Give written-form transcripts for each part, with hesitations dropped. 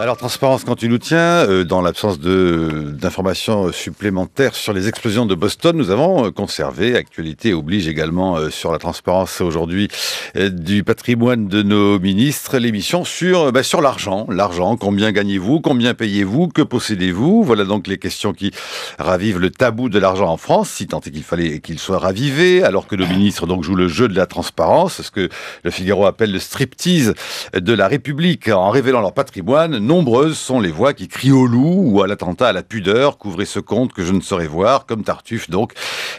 Alors, transparence quand tu nous tiens, dans l'absence d'informations supplémentaires sur les explosions de Boston, nous avons conservé, actualité oblige également sur la transparence aujourd'hui du patrimoine de nos ministres, l'émission sur l'argent. L'argent, combien gagnez-vous, combien payez-vous, que possédez-vous? Voilà donc les questions qui ravivent le tabou de l'argent en France, si tant est qu'il fallait qu'il soit ravivé, alors que nos ministres donc jouent le jeu de la transparence, ce que le Figaro appelle le striptease de la République, en révélant leur patrimoine. Nombreuses sont les voix qui crient au loup ou à l'attentat à la pudeur. Couvrez ce compte que je ne saurais voir, comme Tartuffe donc.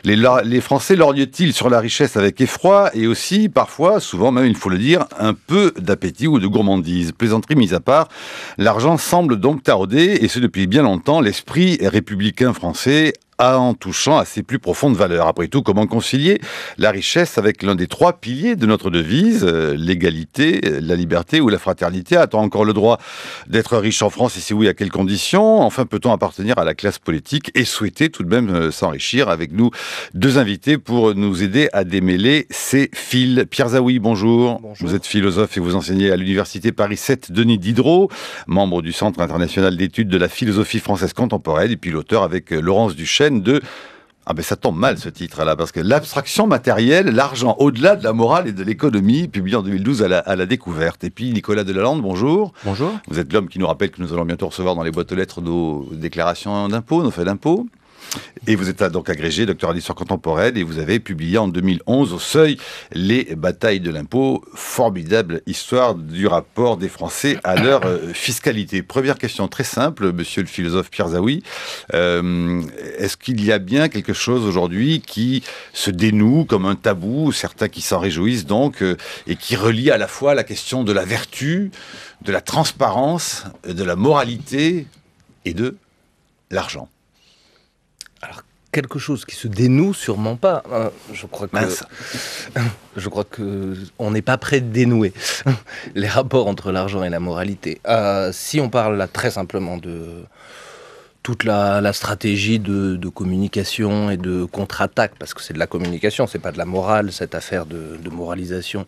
Les Français lorgnent-ils sur la richesse avec effroi et aussi, parfois, souvent même, il faut le dire, un peu d'appétit ou de gourmandise. Plaisanterie mise à part, l'argent semble donc tarauder, et ce depuis bien longtemps, l'esprit républicain français, en touchant à ses plus profondes valeurs. Après tout, comment concilier la richesse avec l'un des trois piliers de notre devise, l'égalité, la liberté ou la fraternité? A-t-on encore le droit d'être riche en France, et si oui, à quelles conditions? Enfin, peut-on appartenir à la classe politique et souhaiter tout de même s'enrichir? Avec nous, deux invités pour nous aider à démêler ces fils. Pierre Zaoui, bonjour. Bonjour. Vous êtes philosophe et vous enseignez à l'université Paris 7 Denis Diderot, membre du Centre international d'études de la philosophie française contemporaine, et puis l'auteur avec Laurence Duchesne de... Ah ben ça tombe mal ce titre-là, parce que l'abstraction matérielle, l'argent au-delà de la morale et de l'économie, publié en 2012 à la Découverte. Et puis Nicolas Delalande, bonjour. Bonjour. Vous êtes l'homme qui nous rappelle que nous allons bientôt recevoir dans les boîtes aux lettres nos déclarations d'impôts, nos faits d'impôts. Et vous êtes donc agrégé, doctorat d'histoire contemporaine, et vous avez publié en 2011 au Seuil Les batailles de l'impôt, formidable histoire du rapport des Français à leur fiscalité. Première question très simple, monsieur le philosophe Pierre Zaoui. Est-ce qu'il y a bien quelque chose aujourd'hui qui se dénoue comme un tabou, certains qui s'en réjouissent donc, et qui relie à la fois la question de la vertu, de la transparence, de la moralité et de l'argent? Alors, quelque chose qui se dénoue, sûrement pas. Je crois que on n'est pas prêt de dénouer les rapports entre l'argent et la moralité. Si on parle là très simplement de toute la stratégie de communication et de contre-attaque, parce que c'est de la communication, c'est pas de la morale, cette affaire de moralisation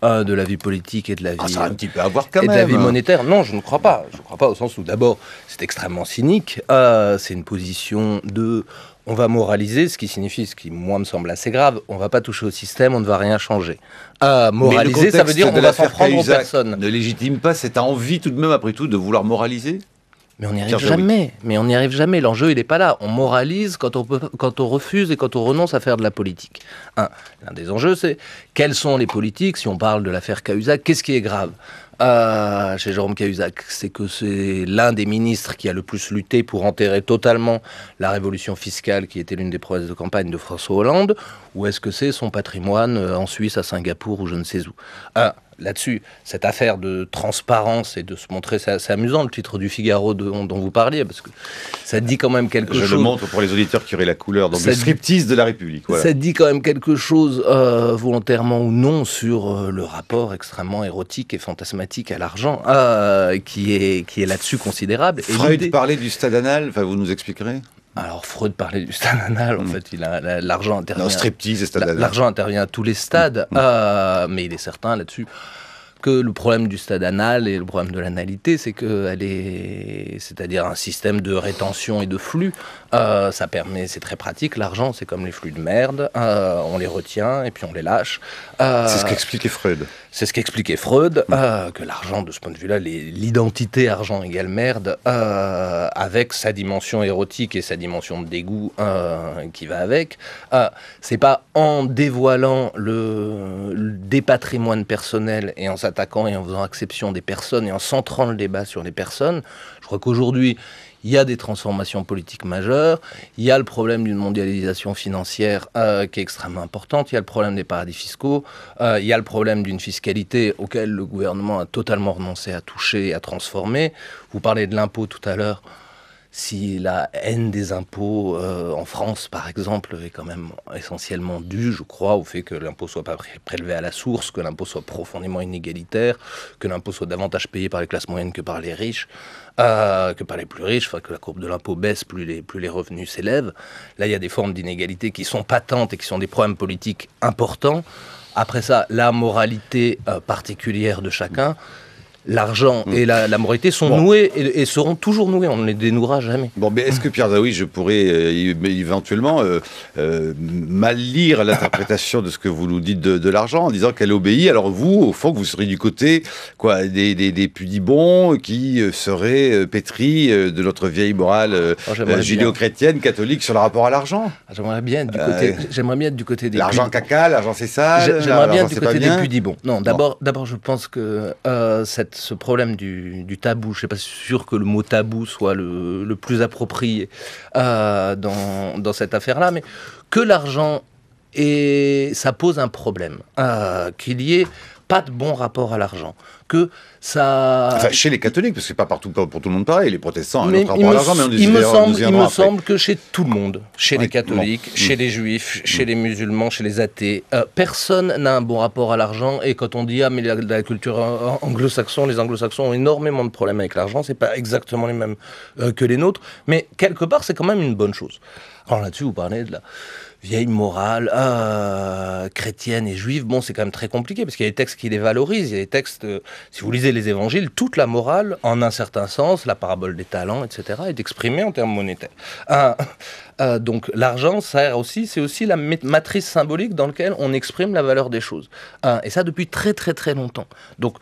de la vie politique et de la vie, ça a un petit peu à voir quand et même. de la vie monétaire. Non, je ne crois pas. Je ne crois pas au sens où, d'abord, c'est extrêmement cynique. C'est une position de... On va moraliser, ce qui signifie, ce qui, moi, me semble assez grave, on ne va pas toucher au système, on ne va rien changer. Moraliser, ça veut dire on va s'en prendre aux personnes. Ne légitime pas cette envie, tout de même, après tout, de vouloir moraliser? Mais on n'y arrive jamais. Mais on n'y arrive jamais. L'enjeu, il n'est pas là. On moralise quand on refuse et quand on renonce à faire de la politique. L'un des enjeux, c'est quels sont les politiques, si on parle de l'affaire Cahuzac, qu'est-ce qui est grave chez Jérôme Cahuzac? C'est que c'est l'un des ministres qui a le plus lutté pour enterrer totalement la révolution fiscale qui était l'une des promesses de campagne de François Hollande, ou est-ce que c'est son patrimoine en Suisse, à Singapour ou je ne sais où? Là-dessus, cette affaire de transparence et de se montrer, c'est amusant le titre du Figaro dont vous parliez, parce que ça dit quand même quelque chose. Je le montre pour les auditeurs qui auraient la couleur, donc le striptease de la République. Voilà. Ça dit quand même quelque chose, volontairement ou non, sur le rapport extrêmement érotique et fantasmatique à l'argent, qui est là-dessus considérable. Freud parlait du stade anal, enfin vous nous expliquerez? Alors Freud parlait du stade anal, en fait, l'argent intervient. Non, striptease et stade anal. L'argent intervient à tous les stades, mais il est certain là-dessus que le problème du stade anal et le problème de l'analité, c'est c'est-à-dire un système de rétention et de flux. Ça permet, c'est très pratique. L'argent, c'est comme les flux de merde. On les retient et puis on les lâche. C'est ce qu'expliquait Freud. C'est ce qu'expliquait Freud, que l'argent, de ce point de vue-là, l'identité argent égale merde, avec sa dimension érotique et sa dimension de dégoût qui va avec. C'est pas en dévoilant des patrimoines personnels et en s'attaquant et en faisant exception des personnes et en centrant le débat sur les personnes. Je crois qu'aujourd'hui, il y a des transformations politiques majeures, il y a le problème d'une mondialisation financière qui est extrêmement importante, il y a le problème des paradis fiscaux, il y a le problème d'une fiscalité auquel le gouvernement a totalement renoncé à toucher et à transformer. Vous parlez de l'impôt tout à l'heure. si la haine des impôts en France, par exemple, est quand même essentiellement due, je crois, au fait que l'impôt soit pas prélevé à la source, que l'impôt soit profondément inégalitaire, que l'impôt soit davantage payé par les classes moyennes que par les riches, que par les plus riches, enfin, que la courbe de l'impôt baisse plus les revenus s'élèvent. Là, il y a des formes d'inégalité qui sont patentes et qui sont des problèmes politiques importants. Après ça, la moralité particulière de chacun, l'argent et la moralité sont noués et seront toujours noués. On ne les dénouera jamais. Bon, mais est-ce que Pierre Zaouy, je pourrais éventuellement mal lire l'interprétation de ce que vous nous dites de l'argent en disant qu'elle obéit? Alors vous, au fond, que vous seriez du côté des pudibons qui seraient pétris de notre vieille morale judéo-chrétienne, catholique sur le rapport à l'argent? J'aimerais bien être du côté des l'argent caca, l'argent c'est sale. J'aimerais bien être du côté des pudibons. Non, d'abord, je pense que ce problème du tabou, je ne suis pas sûr que le mot tabou soit le plus approprié dans cette affaire-là, mais que l'argent, ça pose un problème, qu'il y ait pas de bon rapport à l'argent, que ça... Enfin, chez les catholiques, parce que c'est pas partout pour tout le monde pareil, les protestants ont un autre rapport à l'argent, mais il me semble que chez tout le monde, chez les catholiques, chez les juifs, chez les musulmans, chez les athées, personne n'a un bon rapport à l'argent. Et quand on dit mais la culture anglo-saxonne, les anglo-saxons ont énormément de problèmes avec l'argent, c'est pas exactement les mêmes que les nôtres, mais quelque part c'est quand même une bonne chose. Alors là-dessus, vous parlez de la vieille morale chrétienne et juive. Bon, c'est quand même très compliqué parce qu'il y a des textes qui les valorisent. Il y a des textes, si vous lisez les évangiles, toute la morale, en un certain sens, la parabole des talents, etc., est exprimée en termes monétaires. Donc l'argent sert aussi, c'est aussi la matrice symbolique dans laquelle on exprime la valeur des choses. Et ça depuis très très très longtemps. Donc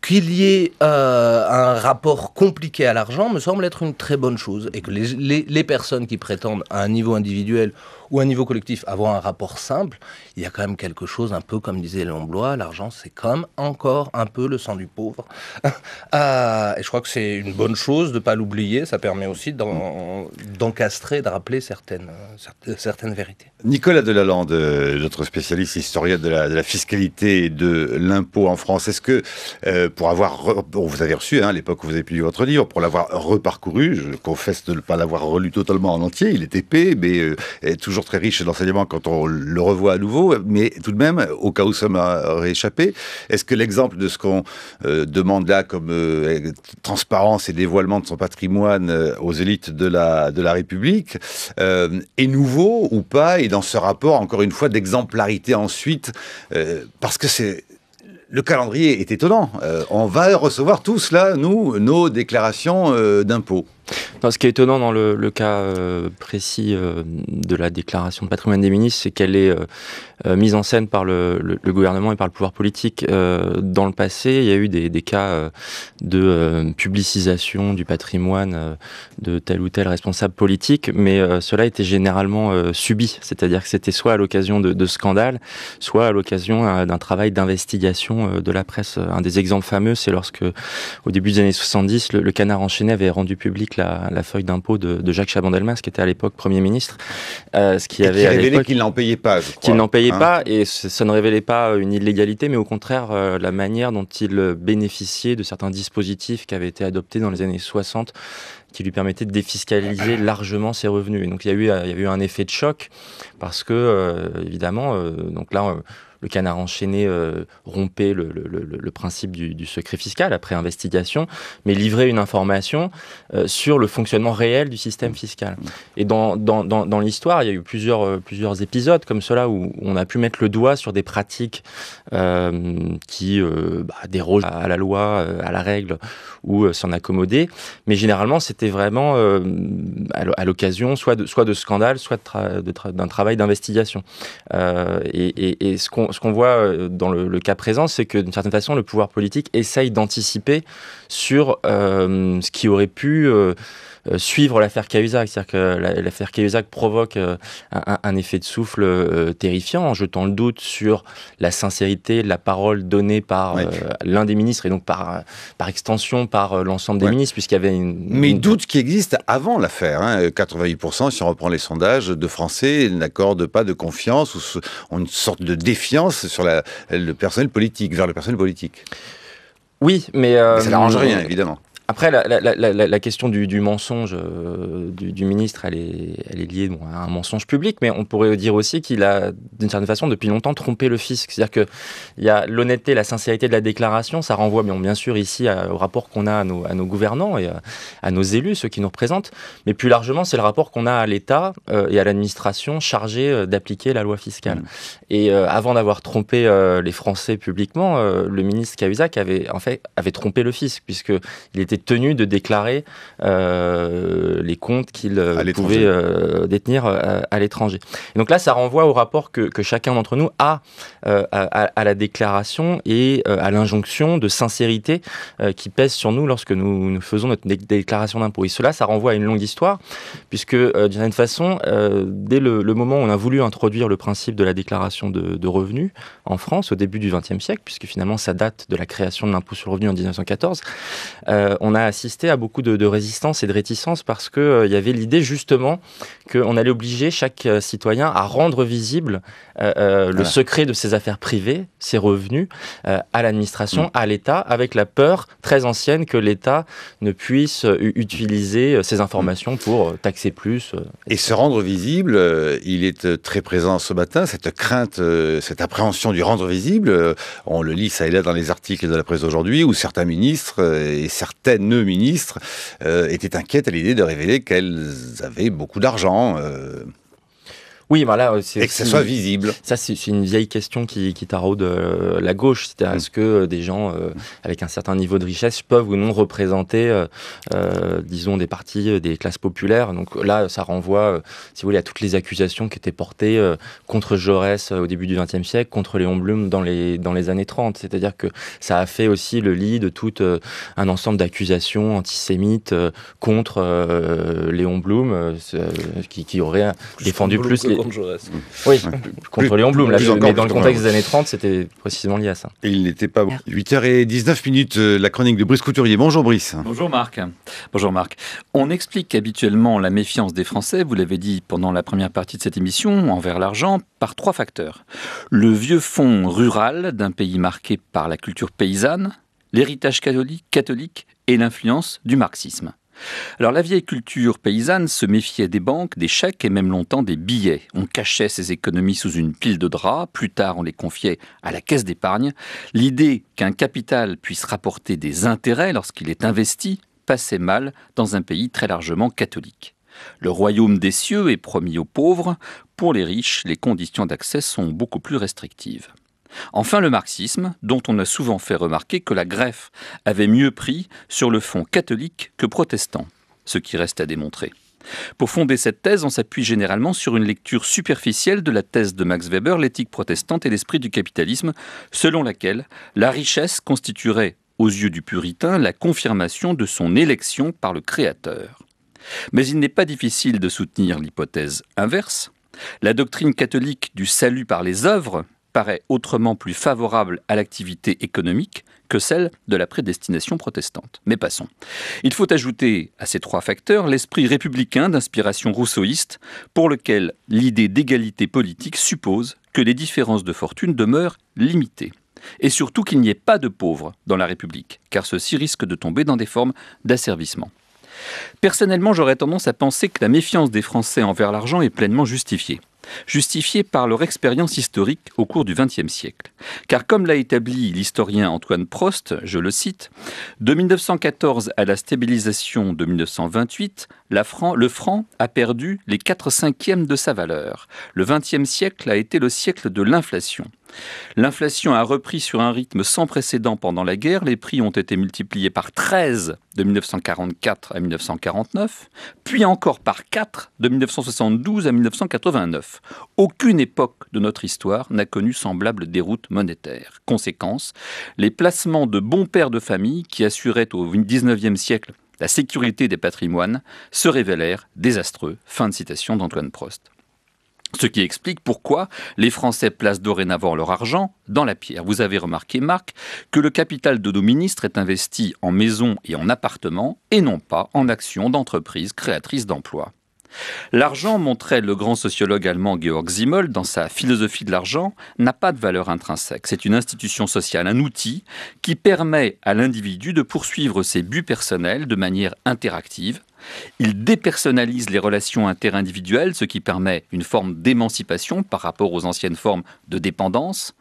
qu'il y ait un rapport compliqué à l'argent me semble être une très bonne chose, et que les personnes qui prétendent à un niveau individuel ou à un niveau collectif avoir un rapport simple, il y a quand même quelque chose un peu comme disait Léon Bloy, l'argent c'est comme encore un peu le sang du pauvre. Et je crois que c'est une bonne chose de ne pas l'oublier, ça permet aussi d'encastrer, de rappeler certaines vérités. Nicolas Delalande, notre spécialiste historien de la fiscalité et de l'impôt en France, est-ce que vous avez reçu, à l'époque où vous avez publié votre livre, pour l'avoir reparcouru, je confesse de ne pas l'avoir relu totalement en entier, il est épais, mais toujours très riche d'enseignements quand on le revoit à nouveau, mais tout de même, au cas où ça m'aurait échappé, est-ce que l'exemple de ce qu'on demande là comme transparence et dévoilement de son patrimoine aux élites de la République est nouveau ou pas, et dans ce rapport, encore une fois, d'exemplarité ensuite, parce que le calendrier est étonnant. On va recevoir tous, là, nos déclarations d'impôts. Ce qui est étonnant dans le cas précis de la déclaration de patrimoine des ministres, c'est qu'elle est mise en scène par le gouvernement et par le pouvoir politique. Dans le passé, il y a eu des cas de publicisation du patrimoine de tel ou tel responsable politique, mais cela était généralement subi. C'est-à-dire que c'était soit à l'occasion de scandales, soit à l'occasion d'un travail d'investigation de la presse. Un des exemples fameux, c'est lorsque, au début des années 70, le Canard enchaîné avait rendu public la feuille d'impôt de Jacques Chaban-Delmas, qui était à l'époque Premier ministre. Qui révélait qu'il n'en payait pas, je crois. Qu'il n'en payait pas, et ça ne révélait pas une illégalité, mais au contraire la manière dont il bénéficiait de certains dispositifs qui avaient été adoptés dans les années 60, qui lui permettait de défiscaliser largement ses revenus. Et donc il y a eu un effet de choc, parce que, évidemment, donc là... Le Canard enchaîné rompait le principe du secret fiscal après investigation, mais livrait une information sur le fonctionnement réel du système fiscal. Et dans l'histoire, il y a eu plusieurs épisodes comme cela où on a pu mettre le doigt sur des pratiques qui dérogent à la loi, à la règle, ou s'en accommoder. Mais généralement, c'était vraiment à l'occasion soit de scandales, soit d'un travail d'investigation. Et ce qu'on voit dans le cas présent, c'est que d'une certaine façon, le pouvoir politique essaye d'anticiper sur ce qui aurait pu suivre l'affaire Cahuzac. C'est-à-dire que l'affaire Cahuzac provoque un effet de souffle terrifiant en jetant le doute sur la sincérité de la parole donnée par l'un des ministres et donc par extension par l'ensemble des ministres, puisqu'il y avait Mais doute qui existe avant l'affaire. 88%, si on reprend les sondages, de Français n'accordent pas de confiance ou ont une sorte de défiance sur le personnel politique, vers le personnel politique. Oui, mais ça n'arrange rien, évidemment. Après, la question du mensonge du ministre, elle est liée à un mensonge public, mais on pourrait dire aussi qu'il a, d'une certaine façon, depuis longtemps, trompé le fisc. C'est-à-dire qu'il y a l'honnêteté, la sincérité de la déclaration, ça renvoie bien sûr ici au rapport qu'on a à nos gouvernants et à nos élus, ceux qui nous représentent, mais plus largement, c'est le rapport qu'on a à l'État et à l'administration chargée d'appliquer la loi fiscale. Et avant d'avoir trompé les Français publiquement, le ministre Cahuzac avait trompé le fisc, puisqu'il était tenu de déclarer les comptes qu'il pouvait détenir à l'étranger. Et donc là, ça renvoie au rapport que chacun d'entre nous a à la déclaration et à l'injonction de sincérité qui pèse sur nous lorsque nous faisons notre déclaration d'impôt. Et cela, ça renvoie à une longue histoire, puisque d'une certaine façon, dès le moment où on a voulu introduire le principe de la déclaration de revenus en France, au début du XXe siècle, puisque finalement ça date de la création de l'impôt sur le revenu en 1914, on a assisté à beaucoup de résistance et de réticence parce qu'il y avait l'idée justement qu'on allait obliger chaque citoyen à rendre visible le secret de ses affaires privées, ses revenus, à l'administration, à l'État, avec la peur très ancienne que l'État ne puisse utiliser ces informations pour taxer plus. Et se rendre visible, il est très présent ce matin, cette crainte, cette appréhension du rendre visible. On le lit ça et là dans les articles de la presse d'aujourd'hui, où certains ministres et certaines ministres étaient inquiètes à l'idée de révéler qu'elles avaient beaucoup d'argent. Oui, voilà. Et que ça soit visible. Ça, c'est une vieille question qui taraude la gauche. C'est-à-dire, est-ce que des gens avec un certain niveau de richesse peuvent ou non représenter, disons, des partis, des classes populaires. Donc là, ça renvoie, si vous voulez, à toutes les accusations qui étaient portées contre Jaurès au début du XXe siècle, contre Léon Blum dans les années 30. C'est-à-dire que ça a fait aussi le lit de tout un ensemble d'accusations antisémites contre Léon Blum, qui aurait défendu plus les... Contre Jaurès. Oui, contre Léon Blum, mais dans le contexte des années 30, c'était précisément lié à ça. Et il n'était pas bon. 8h19, la chronique de Brice Couturier. Bonjour Brice. Bonjour Marc. Bonjour Marc. On explique habituellement la méfiance des Français, vous l'avez dit pendant la première partie de cette émission, envers l'argent, par 3 facteurs. Le vieux fond rural d'un pays marqué par la culture paysanne, l'héritage catholique et l'influence du marxisme. Alors la vieille culture paysanne se méfiait des banques, des chèques et même longtemps des billets. On cachait ses économies sous une pile de draps, plus tard on les confiait à la caisse d'épargne. L'idée qu'un capital puisse rapporter des intérêts lorsqu'il est investi passait mal dans un pays très largement catholique. Le royaume des cieux est promis aux pauvres. Pour les riches, les conditions d'accès sont beaucoup plus restrictives. Enfin, le marxisme, dont on a souvent fait remarquer que la greffe avait mieux pris sur le fond catholique que protestant, ce qui reste à démontrer. Pour fonder cette thèse, on s'appuie généralement sur une lecture superficielle de la thèse de Max Weber, l'éthique protestante et l'esprit du capitalisme, selon laquelle la richesse constituerait, aux yeux du puritain, la confirmation de son élection par le Créateur. Mais il n'est pas difficile de soutenir l'hypothèse inverse. La doctrine catholique du salut par les œuvres paraît autrement plus favorable à l'activité économique que celle de la prédestination protestante. Mais passons. Il faut ajouter à ces 3 facteurs l'esprit républicain d'inspiration rousseauiste, pour lequel l'idée d'égalité politique suppose que les différences de fortune demeurent limitées. Et surtout qu'il n'y ait pas de pauvres dans la République, car ceux-ci risquent de tomber dans des formes d'asservissement. Personnellement, j'aurais tendance à penser que la méfiance des Français envers l'argent est pleinement justifiée. Justifiée par leur expérience historique au cours du XXe siècle. Car comme l'a établi l'historien Antoine Prost, je le cite, « De 1914 à la stabilisation de 1928, le franc a perdu les 4/5 de sa valeur. Le XXe siècle a été le siècle de l'inflation. L'inflation a repris sur un rythme sans précédent pendant la guerre. Les prix ont été multipliés par 13 de 1944 à 1949, puis encore par 4 de 1972 à 1989. Aucune époque de notre histoire n'a connu semblable déroute monétaire. Conséquence, les placements de bons pères de famille qui assuraient au XIXe siècle la sécurité des patrimoines se révélèrent désastreux. » Fin de citation d'Antoine Prost. Ce qui explique pourquoi les Français placent dorénavant leur argent dans la pierre. Vous avez remarqué, Marc, que le capital de nos ministres est investi en maisons et en appartements et non pas en actions d'entreprises créatrices d'emplois. L'argent, montrait le grand sociologue allemand Georg Simmel dans sa philosophie de l'argent, n'a pas de valeur intrinsèque. C'est une institution sociale, un outil qui permet à l'individu de poursuivre ses buts personnels de manière interactive. Il dépersonnalise les relations interindividuelles, ce qui permet une forme d'émancipation par rapport aux anciennes formes de dépendance.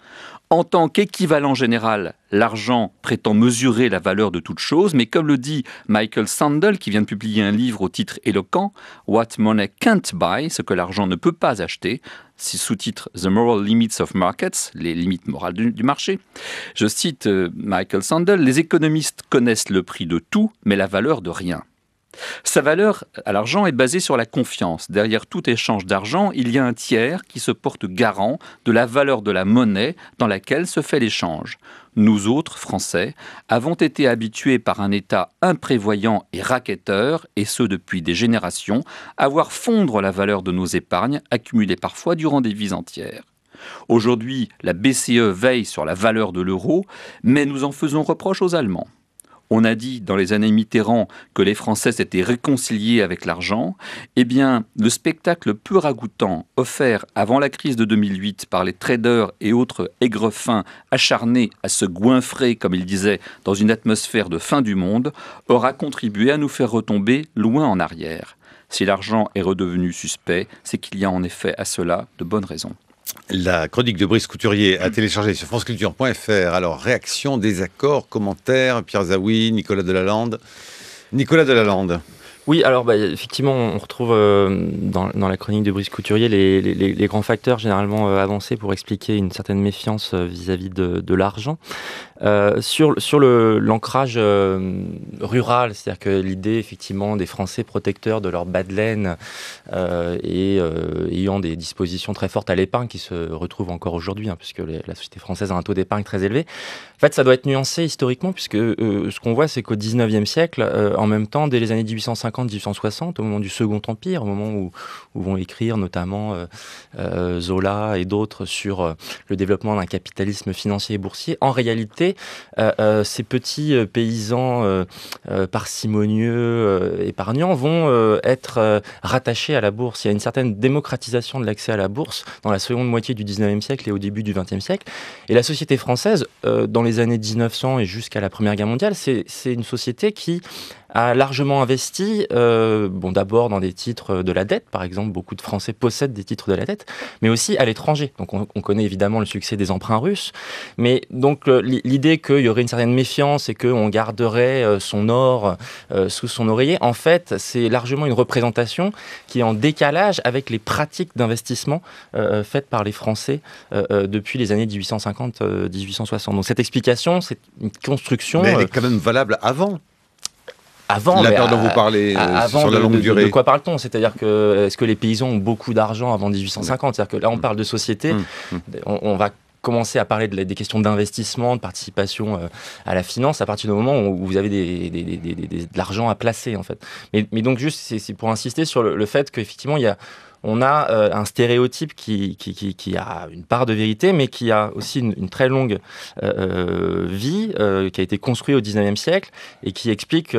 En tant qu'équivalent général, l'argent prétend mesurer la valeur de toute chose, mais comme le dit Michael Sandel, qui vient de publier un livre au titre éloquent, « What Money Can't Buy », ce que l'argent ne peut pas acheter, sous-titre « The Moral Limits of Markets », les limites morales du marché. Je cite Michael Sandel, « Les économistes connaissent le prix de tout, mais la valeur de rien ». Sa valeur à l'argent est basée sur la confiance. Derrière tout échange d'argent, il y a un tiers qui se porte garant de la valeur de la monnaie dans laquelle se fait l'échange. Nous autres, Français, avons été habitués par un État imprévoyant et racketteur, et ce depuis des générations, à voir fondre la valeur de nos épargnes, accumulées parfois durant des vies entières. Aujourd'hui, la BCE veille sur la valeur de l'euro, mais nous en faisons reproche aux Allemands. On a dit dans les années Mitterrand que les Français s'étaient réconciliés avec l'argent. Eh bien, le spectacle peu ragoûtant offert avant la crise de 2008 par les traders et autres aigrefins acharnés à se goinfrer, comme ils disaient, dans une atmosphère de fin du monde, aura contribué à nous faire retomber loin en arrière. Si l'argent est redevenu suspect, c'est qu'il y a en effet à cela de bonnes raisons. La chronique de Brice Couturier à télécharger sur franceculture.fr. Alors, réaction, désaccord, commentaires, Pierre Zaoui, Nicolas Delalande. Nicolas Delalande. Oui, alors effectivement, on retrouve dans la chronique de Brice Couturier les grands facteurs généralement avancés pour expliquer une certaine méfiance vis-à-vis de l'argent. Sur l'ancrage rural, c'est-à-dire que l'idée effectivement des Français protecteurs de leur bas de laine et ayant des dispositions très fortes à l'épargne qui se retrouvent encore aujourd'hui, puisque la société française a un taux d'épargne très élevé. En fait, ça doit être nuancé historiquement, puisque ce qu'on voit, c'est qu'au 19e siècle, en même temps, dès les années 1850-1860, au moment du Second Empire, au moment où vont écrire notamment Zola et d'autres sur le développement d'un capitalisme financier et boursier, en réalité, ces petits paysans parcimonieux, épargnants, vont être rattachés à la bourse. Il y a une certaine démocratisation de l'accès à la bourse dans la seconde moitié du 19e siècle et au début du 20e siècle. Et la société française, dans les années 1900 et jusqu'à la Première Guerre mondiale, c'est une société qui a largement investi, d'abord dans des titres de la dette, par exemple, beaucoup de Français possèdent des titres de la dette, mais aussi à l'étranger. Donc on connaît évidemment le succès des emprunts russes, mais donc l'idée qu'il y aurait une certaine méfiance et qu'on garderait son or sous son oreiller, en fait, c'est largement une représentation qui est en décalage avec les pratiques d'investissement faites par les Français depuis les années 1850-1860. Donc cette explication, c'est une construction... Mais elle est quand même valable avant. Avant, la période dont vous parlez avant sur la longue durée. De quoi parle-t-on ? C'est-à-dire que est-ce que les paysans ont beaucoup d'argent avant 1850 ? C'est-à-dire que là, on parle de société, on va commencer à parler des questions d'investissement, de participation à la finance à partir du moment où vous avez de l'argent à placer, en fait. Mais donc, juste, c'est pour insister sur le fait qu'effectivement, on a un stéréotype qui a une part de vérité, mais qui a aussi une très longue vie, qui a été construit au 19e siècle, et qui explique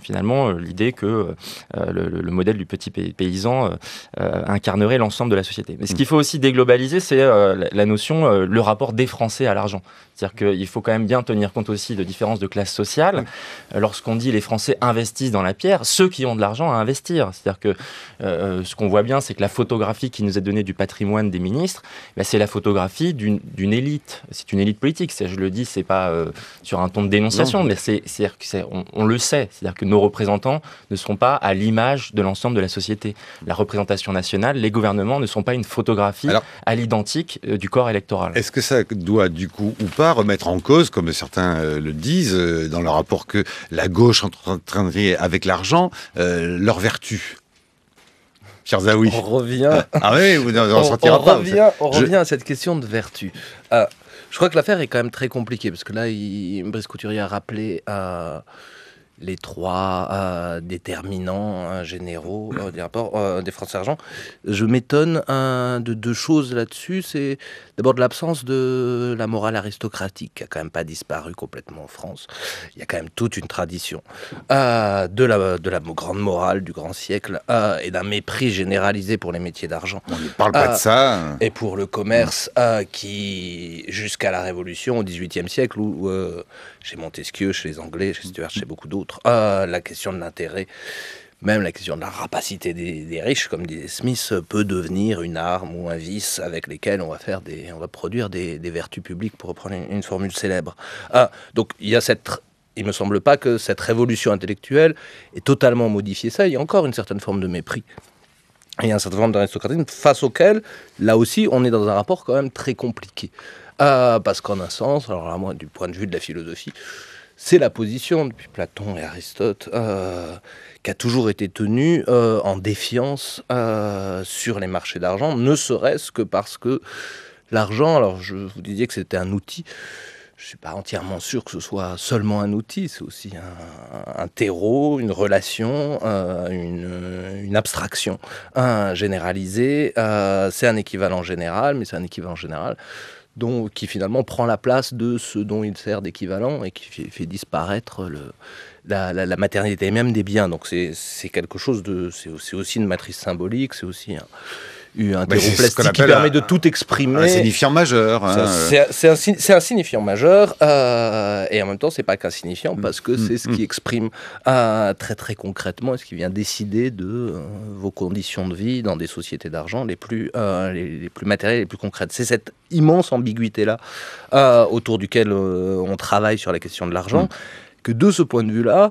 finalement l'idée que le modèle du petit paysan incarnerait l'ensemble de la société. Mais ce qu'il faut aussi déglobaliser, c'est la notion, le rapport des Français à l'argent. C'est-à-dire qu'il faut quand même bien tenir compte aussi de différences de classe sociale. Lorsqu'on dit les Français investissent dans la pierre, ceux qui ont de l'argent à investir. C'est-à-dire que ce qu'on voit bien, c'est que la photographie qui nous est donnée du patrimoine des ministres, c'est la photographie d'une élite. C'est une élite politique. Je le dis, c'est pas sur un ton de dénonciation, mais on le sait. C'est-à-dire que nos représentants ne seront pas à l'image de l'ensemble de la société. La représentation nationale, les gouvernements ne sont pas une photographie à l'identique du corps électoral. Est-ce que ça doit, du coup, ou pas, remettre en cause, comme certains le disent dans leur rapport, que la gauche entraînerait avec l'argent leur vertu? Pierre Zaoui. On revient. Ah oui, vous n'en sortirez pas. On revient à cette question de vertu. Je crois que l'affaire est quand même très compliquée, parce que là, Brice Couturier a rappelé les trois déterminants généraux des rapports des Français-Argent. Je m'étonne de deux choses là-dessus. C'est d'abord de l'absence de la morale aristocratique, qui n'a quand même pas disparu complètement en France. Il y a quand même toute une tradition de la grande morale du grand siècle et d'un mépris généralisé pour les métiers d'argent. On ne parle pas de ça. Et pour le commerce qui, jusqu'à la Révolution, au XVIIIe siècle, où chez Montesquieu, chez les Anglais, chez Stuart, chez beaucoup d'autres, la question de l'intérêt, même la question de la rapacité des riches, comme disait Smith, peut devenir une arme ou un vice avec lesquels on va produire des vertus publiques, pour reprendre une formule célèbre. Donc il me semble pas que cette révolution intellectuelle ait totalement modifié ça. Il y a encore une certaine forme de mépris. Il y a une certaine forme d'aristocratisme face auquel, là aussi, on est dans un rapport quand même très compliqué. Parce qu'en un sens, alors là, moi, du point de vue de la philosophie, c'est la position, depuis Platon et Aristote, qui a toujours été tenue en défiance sur les marchés d'argent, ne serait-ce que parce que l'argent, alors je vous disais que c'était un outil, je ne suis pas entièrement sûr que ce soit seulement un outil, c'est aussi un terreau, une relation, une abstraction généralisée. C'est un équivalent général, mais c'est un équivalent général qui finalement prend la place de ce dont il sert d'équivalent et qui fait disparaître la matérialité et même des biens. Donc c'est quelque chose c'est aussi une matrice symbolique, c'est aussi un terreau plastique qui permet de tout exprimer. Un signifiant majeur. C'est un signifiant majeur, et en même temps, c'est pas qu'un signifiant, parce que c'est ce qui exprime très très concrètement et ce qui vient décider de vos conditions de vie dans des sociétés d'argent les plus matérielles, les plus concrètes. C'est cette immense ambiguïté-là autour duquel on travaille sur la question de l'argent, que de ce point de vue-là,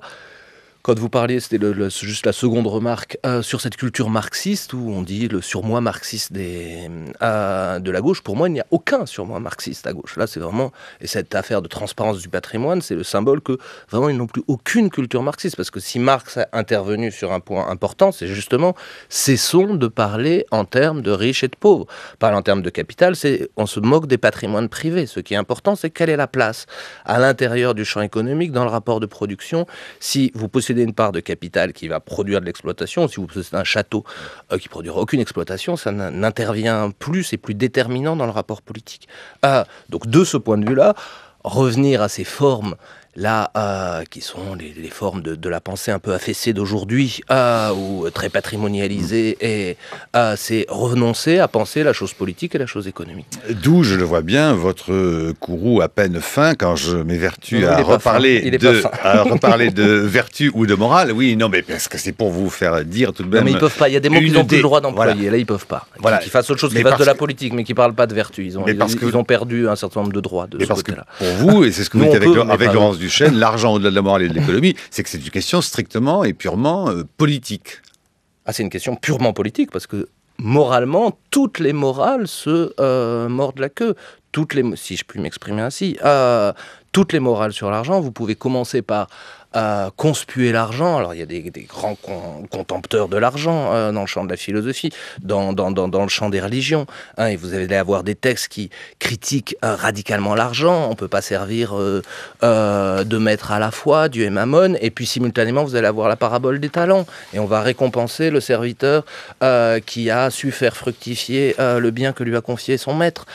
quand vous parliez, c'était juste la seconde remarque, sur cette culture marxiste, où on dit le surmoi marxiste de la gauche. Pour moi, il n'y a aucun surmoi marxiste à gauche. Là, c'est vraiment... Et cette affaire de transparence du patrimoine, c'est le symbole que, vraiment, ils n'ont plus aucune culture marxiste. Parce que si Marx a intervenu sur un point important, c'est justement, cessons de parler en termes de riches et de pauvres. Parler en termes de capital, on se moque des patrimoines privés. Ce qui est important, c'est quelle est la place à l'intérieur du champ économique, dans le rapport de production. Si vous possédez une part de capital qui va produire de l'exploitation, si vous possédez un château qui ne produira aucune exploitation, ça n'intervient plus, c'est plus déterminant dans le rapport politique. Donc de ce point de vue-là, revenir à ces formes là, qui sont les formes de la pensée un peu affaissée d'aujourd'hui, ou très patrimonialisée, et c'est renoncer à penser la chose politique et la chose économique. D'où, je le vois bien, votre courroux à peine fin, quand je m'évertue à reparler de vertu ou de morale. Oui, non, mais parce que c'est pour vous faire dire tout de même... Non, mais ils peuvent pas, il y a des mots qu'ils n'ont plus le droit d'employer, voilà. Là ils peuvent pas. Voilà. Qu'ils fassent autre chose, qu'ils fassent de la politique, mais qui ne parlent pas de vertu. Ils ont perdu un certain nombre de droits de ce côté-là. Pour vous, et c'est ce que vous dites avec Laurence Duchesne, l'argent au-delà de la morale et de l'économie, c'est que c'est une question strictement et purement politique. C'est une question purement politique, parce que moralement, toutes les morales se mordent la queue. Si je puis m'exprimer ainsi, toutes les morales sur l'argent, vous pouvez commencer par conspuer l'argent. Alors il y a des grands contempteurs de l'argent dans le champ de la philosophie, dans le champ des religions, et vous allez avoir des textes qui critiquent radicalement l'argent. On ne peut pas servir de maître à la fois, Dieu et Mammon, et puis simultanément vous allez avoir la parabole des talents, et on va récompenser le serviteur qui a su faire fructifier le bien que lui a confié son maître.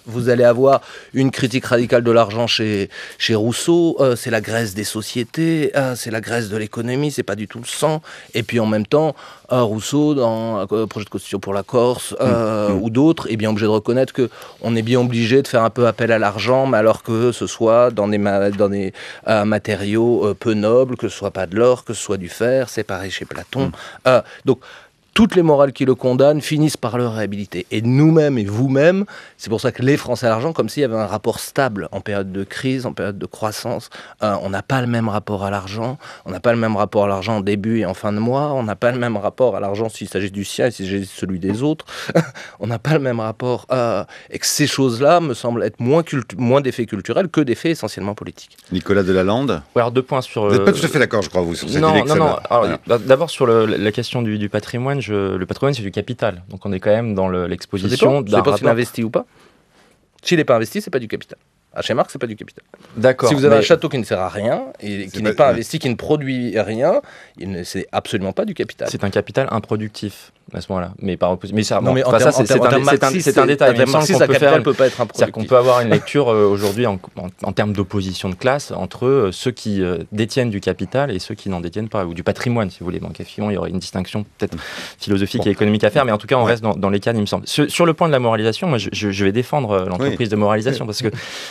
Vous allez avoir une critique radicale de l'argent chez Rousseau, c'est la graisse des sociétés, c'est la graisse de l'économie, c'est pas du tout le sang. Et puis en même temps, Rousseau, dans Projet de Constitution pour la Corse, ou d'autres, est bien obligé de reconnaître qu'on est bien obligé de faire un peu appel à l'argent, mais alors que ce soit dans des matériaux peu nobles, que ce soit pas de l'or, que ce soit du fer, c'est pareil chez Platon. Donc, toutes les morales qui le condamnent finissent par le réhabiliter. Et nous-mêmes et vous-même, c'est pour ça que les Français à l'argent, comme s'il y avait un rapport stable en période de crise, en période de croissance. On n'a pas le même rapport à l'argent, on n'a pas le même rapport à l'argent en début et en fin de mois, on n'a pas le même rapport à l'argent s'il s'agit du sien et s'il s'agit de celui des autres. On n'a pas le même rapport. Et que ces choses-là me semblent être moins d'effets culturels que d'effets essentiellement politiques. Nicolas Delalande ? Alors 2 points sur... Vous n'êtes pas tout à fait d'accord, je crois, vous, sur cette idée. Non. Alors, d'abord, sur la question du patrimoine, le patrimoine, c'est du capital. Donc, on est quand même dans l'exposition d'un rapport... C'est pas s'il investit ou pas. S'il n'est pas investi, c'est pas du capital. Chez Marx, c'est pas du capital. D'accord. Si vous avez un château qui ne sert à rien, et qui n'est pas investi, qui ne produit rien, c'est absolument pas du capital. C'est un capital improductif à ce moment-là. Mais par opposition. Mais ça, non, mais ça c'est un détail. Un marxiste, un capital peut pas être improductif. C'est-à-dire qu'on peut avoir une lecture aujourd'hui en termes d'opposition de classe entre ceux qui détiennent du capital et ceux qui n'en détiennent pas, ou du patrimoine, si vous voulez. Donc, effectivement, il y aurait une distinction peut-être philosophique et économique à faire, mais en tout cas, on reste dans les cadres, il me semble. Sur le point de la moralisation, moi, je vais défendre l'entreprise de moralisation, parce que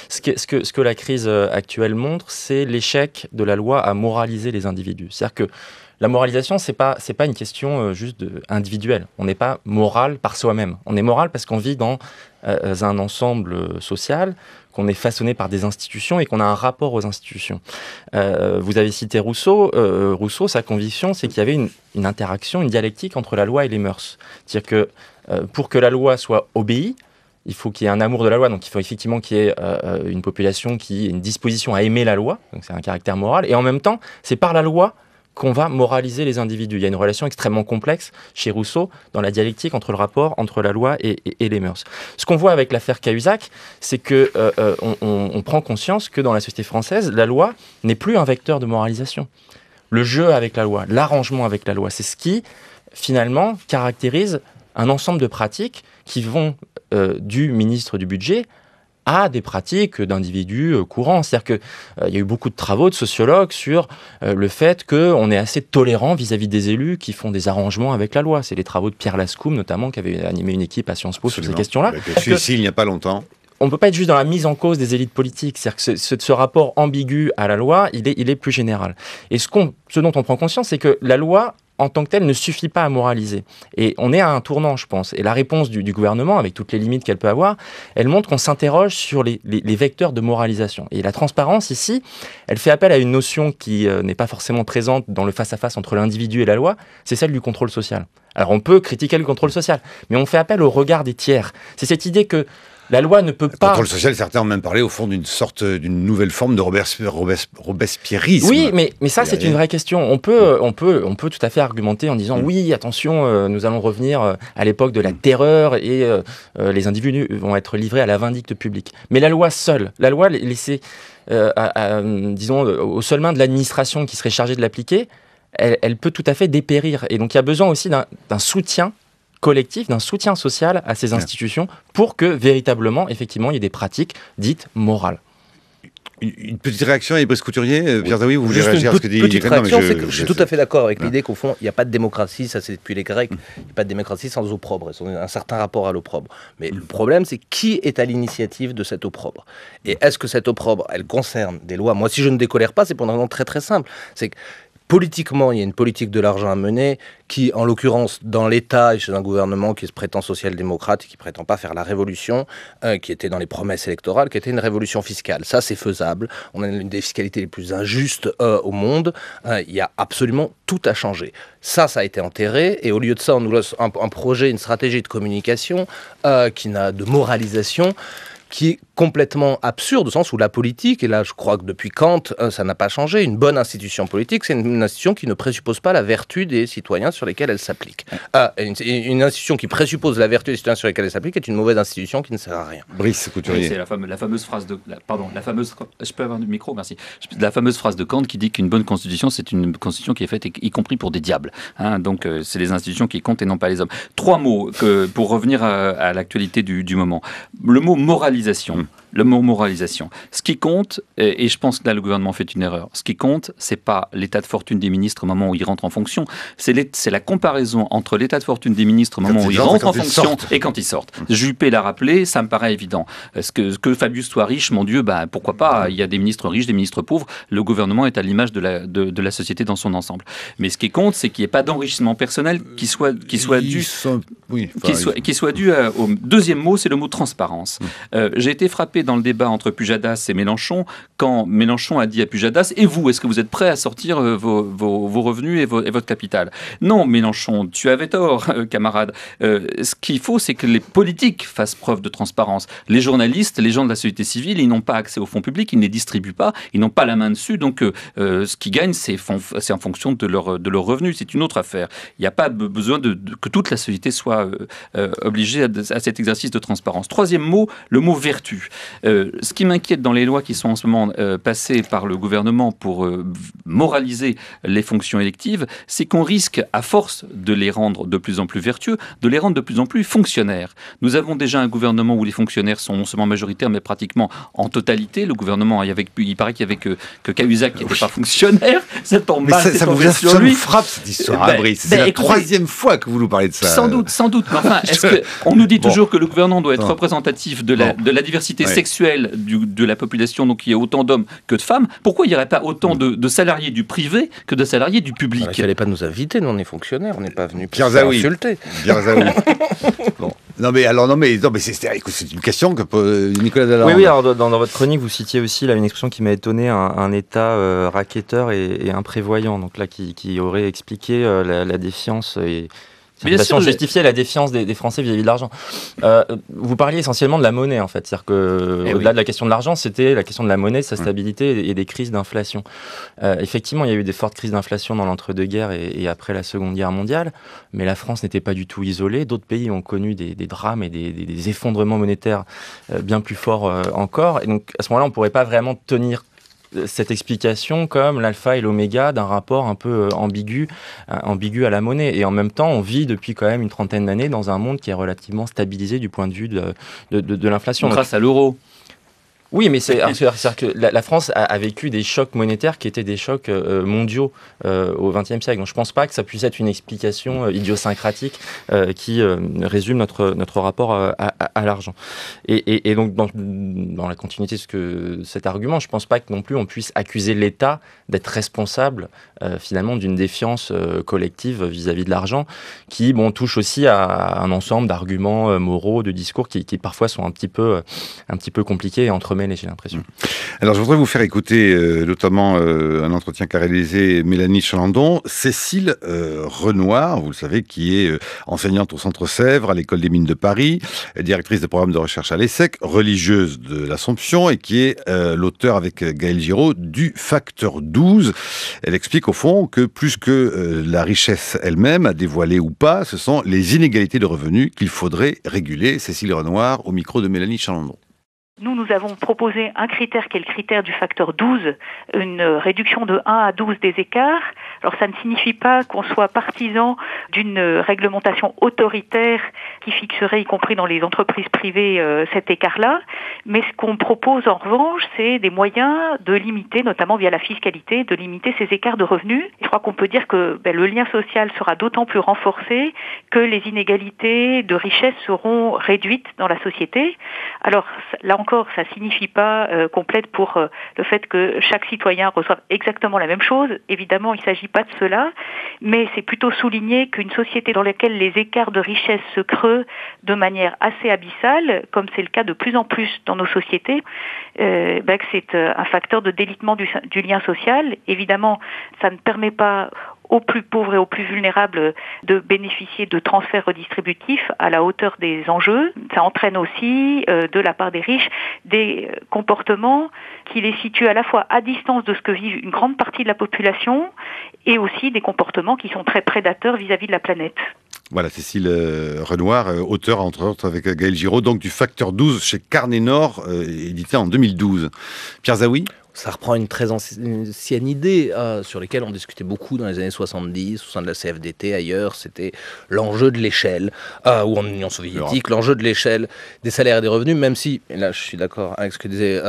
ce que la crise actuelle montre, c'est l'échec de la loi à moraliser les individus. C'est-à-dire que la moralisation, c'est pas une question juste individuelle. On n'est pas moral par soi-même. On est moral parce qu'on vit dans un ensemble social, qu'on est façonné par des institutions et qu'on a un rapport aux institutions. Vous avez cité Rousseau. Rousseau, sa conviction, c'est qu'il y avait une interaction, une dialectique entre la loi et les mœurs. C'est-à-dire que pour que la loi soit obéie, il faut qu'il y ait un amour de la loi, donc il faut effectivement qu'il y ait une population qui ait une disposition à aimer la loi, donc c'est un caractère moral, et en même temps, c'est par la loi qu'on va moraliser les individus. Il y a une relation extrêmement complexe chez Rousseau dans la dialectique entre le rapport entre la loi et les mœurs. Ce qu'on voit avec l'affaire Cahuzac, c'est que on prend conscience que dans la société française, la loi n'est plus un vecteur de moralisation. Le jeu avec la loi, l'arrangement avec la loi, c'est ce qui, finalement, caractérise un ensemble de pratiques qui vont du ministre du budget à des pratiques d'individus courants. C'est-à-dire qu'il y a eu beaucoup de travaux de sociologues sur le fait qu'on est assez tolérant vis-à-vis des élus qui font des arrangements avec la loi. C'est les travaux de Pierre Lascoum, notamment, qui avait animé une équipe à Sciences Po sur ces questions-là. Je suis ici il n'y a pas longtemps. On ne peut pas être juste dans la mise en cause des élites politiques. C'est-à-dire que ce rapport ambigu à la loi, il est plus général. Et ce dont on prend conscience, c'est que la loi, en tant que telle, ne suffit pas à moraliser. Et on est à un tournant, je pense. Et la réponse du gouvernement, avec toutes les limites qu'elle peut avoir, elle montre qu'on s'interroge sur les vecteurs de moralisation. Et la transparence, ici, elle fait appel à une notion qui n'est pas forcément présente dans le face-à-face entre l'individu et la loi, c'est celle du contrôle social. Alors on peut critiquer le contrôle social, mais on fait appel au regard des tiers. C'est cette idée que la loi ne peut pas... Le contrôle social, certains ont même parlé au fond d'une nouvelle forme de robespierrisme. Oui, mais ça c'est une vraie question. On peut tout à fait argumenter en disant oui, attention, nous allons revenir à l'époque de la terreur et les individus vont être livrés à la vindicte publique. Mais la loi seule, la loi laissée, disons, aux seules mains de l'administration qui serait chargée de l'appliquer, elle peut tout à fait dépérir. Et donc il y a besoin aussi d'un soutien collectif, d'un soutien social à ces institutions pour que véritablement, effectivement, il y ait des pratiques dites morales. Une petite réaction, Brice Couturier, Pierre Zaouy, vous voulez réagir à ce que dit Petite réaction, c'est que je suis tout à fait d'accord avec l'idée qu'au fond, il n'y a pas de démocratie, ça c'est depuis les Grecs, il n'y a pas de démocratie sans opprobre, un certain rapport à l'opprobre. Mais le problème, c'est qui est à l'initiative de cet opprobre. Et est-ce que cet opprobre, elle concerne des lois? Moi, si je ne décolère pas, c'est pour une raison très très simple. C'est que politiquement, il y a une politique de l'argent à mener qui, en l'occurrence, dans l'État et chez un gouvernement qui se prétend social-démocrate et qui ne prétend pas faire la révolution, qui était dans les promesses électorales, qui était une révolution fiscale. Ça, c'est faisable. On a une des fiscalités les plus injustes au monde. Il y a absolument tout à changer. Ça a été enterré. Et au lieu de ça, on nous laisse un projet, une stratégie de communication qui n'a de moralisation, qui est complètement absurde, au sens où la politique, et là je crois que depuis Kant, ça n'a pas changé, une bonne institution politique, c'est une institution qui ne présuppose pas la vertu des citoyens sur lesquels elle s'applique. Une institution qui présuppose la vertu des citoyens sur lesquels elle s'applique est une mauvaise institution qui ne sert à rien. Brice Couturier. C'est la fameuse phrase de... je peux avoir du micro, merci. La fameuse phrase de Kant qui dit qu'une bonne constitution, c'est une constitution qui est faite y compris pour des diables. Donc c'est les institutions qui comptent et non pas les hommes. 3 mots pour revenir à l'actualité du moment. Le mot moralisation. Le mot moralisation. Ce qui compte, et je pense que là le gouvernement fait une erreur, ce qui compte, c'est pas l'état de fortune des ministres au moment où ils rentrent en fonction, c'est la comparaison entre l'état de fortune des ministres au moment où ils rentrent en fonction et quand ils sortent. Juppé l'a rappelé, ça me paraît évident. Que Fabius soit riche, mon Dieu, pourquoi pas, il y a des ministres riches, des ministres pauvres, le gouvernement est à l'image de la société dans son ensemble. Mais ce qui compte, c'est qu'il n'y ait pas d'enrichissement personnel qui soit dû au deuxième mot, c'est le mot transparence. J'ai été frappé dans le débat entre Pujadas et Mélenchon, quand Mélenchon a dit à Pujadas « Et vous, est-ce que vous êtes prêt à sortir vos revenus et votre capital ?» Non, Mélenchon, tu avais tort, camarade. Ce qu'il faut, c'est que les politiques fassent preuve de transparence. Les journalistes, les gens de la société civile, ils n'ont pas accès aux fonds publics, ils ne les distribuent pas, ils n'ont pas la main dessus, donc ce qu'ils gagnent, c'est en fonction de leurs revenus. C'est une autre affaire. Il n'y a pas besoin que toute la société soit obligée à cet exercice de transparence. Troisième mot, le mot vertu. Ce qui m'inquiète dans les lois qui sont en ce moment passées par le gouvernement pour moraliser les fonctions électives, c'est qu'on risque, à force de les rendre de plus en plus vertueux, de les rendre de plus en plus fonctionnaires. Nous avons déjà un gouvernement où les fonctionnaires sont non seulement majoritaires, mais pratiquement en totalité. Le gouvernement, il paraît qu'il n'y avait que Cahuzac qui n'était pas fonctionnaire. Ça tombe mal, ça vous frappe cette histoire, Brice. C'est la troisième fois que vous nous parlez de ça. Sans doute. Mais enfin, on nous dit toujours que le gouvernement doit être représentatif de la diversité sexuelle de la population, donc il y a autant d'hommes que de femmes. Pourquoi il n'y aurait pas autant de salariés du privé que de salariés du public? Il ne fallait pas nous inviter, nous on est fonctionnaires, on n'est pas venus pour insulter. Bon. Non mais c'est une question que pose Nicolas Delalande. Oui, alors dans votre chronique, vous citiez aussi là une expression qui m'a étonné, un État racketteur et imprévoyant, donc là qui aurait expliqué la défiance et justifier la défiance des Français vis-à-vis de l'argent. Vous parliez essentiellement de la monnaie, en fait. C'est-à-dire qu'au-delà de la question de l'argent, c'était la question de la monnaie, de sa stabilité et des crises d'inflation. Effectivement, il y a eu des fortes crises d'inflation dans l'entre-deux-guerres et après la Seconde Guerre mondiale, mais la France n'était pas du tout isolée. D'autres pays ont connu des drames et des effondrements monétaires bien plus forts encore. Et donc, à ce moment-là, on ne pourrait pas vraiment tenir cette explication comme l'alpha et l'oméga d'un rapport un peu ambigu à la monnaie. Et en même temps, on vit depuis quand même une trentaine d'années dans un monde qui est relativement stabilisé du point de vue de l'inflation. Grâce à l'euro. Oui, mais c'est-à-dire que la France a vécu des chocs monétaires qui étaient des chocs mondiaux au XXe siècle. Donc je ne pense pas que ça puisse être une explication idiosyncratique qui résume notre rapport à l'argent. Et donc dans la continuité de cet argument, je ne pense pas que non plus on puisse accuser l'État d'être responsable finalement d'une défiance collective vis-à-vis de l'argent qui touche aussi à un ensemble d'arguments moraux, de discours qui parfois sont un petit peu compliqués et entremêlés. J'ai l'impression. Alors, je voudrais vous faire écouter notamment un entretien qu'a réalisé Mélanie Chalandon. Cécile Renoir, vous le savez, qui est enseignante au Centre Sèvres, à l'École des Mines de Paris, directrice de programme de recherche à l'ESSEC, religieuse de l'Assomption et qui est l'auteur avec Gaël Giraud du Facteur 12. Elle explique au fond que plus que la richesse elle-même, à dévoiler ou pas, ce sont les inégalités de revenus qu'il faudrait réguler. Cécile Renoir au micro de Mélanie Chalandon. Nous avons proposé un critère qui est le critère du facteur 12, une réduction de 1 à 12 des écarts. Alors ça ne signifie pas qu'on soit partisan d'une réglementation autoritaire qui fixerait, y compris dans les entreprises privées, cet écart-là. Mais ce qu'on propose en revanche, c'est des moyens de limiter, notamment via la fiscalité, de limiter ces écarts de revenus. Je crois qu'on peut dire que le lien social sera d'autant plus renforcé que les inégalités de richesse seront réduites dans la société. Alors là encore, ça signifie pas qu'on plaide pour le fait que chaque citoyen reçoive exactement la même chose. Évidemment, il ne s'agit pas de cela, mais c'est plutôt souligner qu'une société dans laquelle les écarts de richesse se creusent de manière assez abyssale, comme c'est le cas de plus en plus dans nos sociétés, que c'est un facteur de délitement du lien social. Évidemment, ça ne permet pas aux plus pauvres et aux plus vulnérables de bénéficier de transferts redistributifs à la hauteur des enjeux. Ça entraîne aussi, de la part des riches, des comportements qui les situent à la fois à distance de ce que vit une grande partie de la population et aussi des comportements qui sont très prédateurs vis-à-vis de la planète. Voilà, Cécile Renoir, auteure entre autres avec Gaël Giraud, donc du Facteur 12 chez Carnet Nord, édité en 2012. Pierre Zaoui ? Ça reprend une très ancienne idée sur laquelle on discutait beaucoup dans les années 70, au sein de la CFDT, ailleurs. C'était l'enjeu de l'échelle, ou en Union soviétique, l'enjeu de l'échelle des salaires et des revenus, même si, et là je suis d'accord avec ce que disait